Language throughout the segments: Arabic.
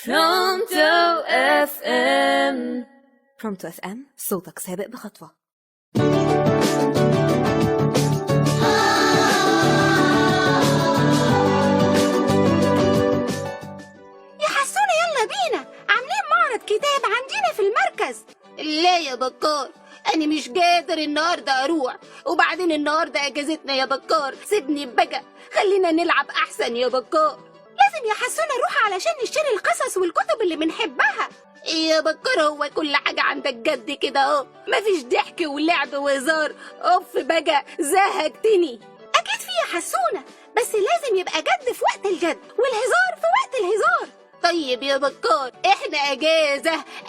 برونتو اف ام. برونتو اف ام، صوتك سابق بخطوة. يا حسونة يلا بينا، عاملين معرض كتاب عندنا في المركز. لا يا بكار، أنا مش قادر النهاردة أروح، وبعدين النهاردة أجازتنا يا بكار. سيبني بقى، خلينا نلعب أحسن يا بكار. لازم يا حسونة نروح علشان نشتري القصص والكتب اللي بنحبها. يا بكار هو كل حاجة عندك جد كده اهو، مفيش ضحك ولعب وهزار. اوف بقى، زهقتني. أكيد في يا حسونة، بس لازم يبقى جد في وقت الجد والهزار في وقت الهزار. طيب يا بكار، احنا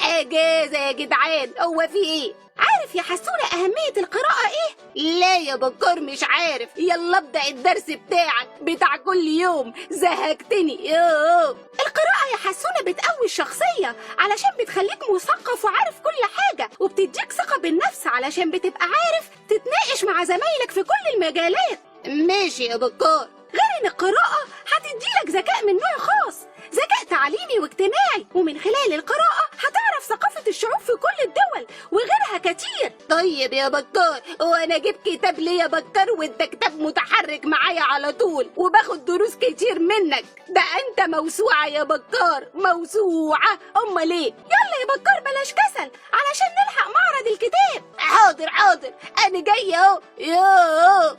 اجازة يا جدعان، هو في ايه؟ عارف يا حسونة أهمية القراءة إيه؟ لا يا بكار مش عارف. يلا ابدأ الدرس بتاعك بتاع كل يوم، زهقتني. القراءة يا حسونة بتقوي الشخصية علشان بتخليك مثقف وعارف كل حاجة، وبتديك ثقة بالنفس علشان بتبقى عارف تتناقش مع زمايلك في كل المجالات. ماشي يا بكار. غير ان القراءة هتديلك ذكاء من نوع خاص، ذكاء تعليمي واجتماعي، ومن خلال القراءة هتعرف ثقافة الشعوب في كل الدول وغيرها كتير. طيب يا بكار، وانا اجيب كتاب ليه يا بكار؟ وانت كتاب متحرك معايا على طول وباخد دروس كتير منك. ده انت موسوعة يا بكار، موسوعة. امال ايه؟ يلا يا بكار بلاش كسل علشان نلحق معرض الكتاب. حاضر، انا جاية اهو.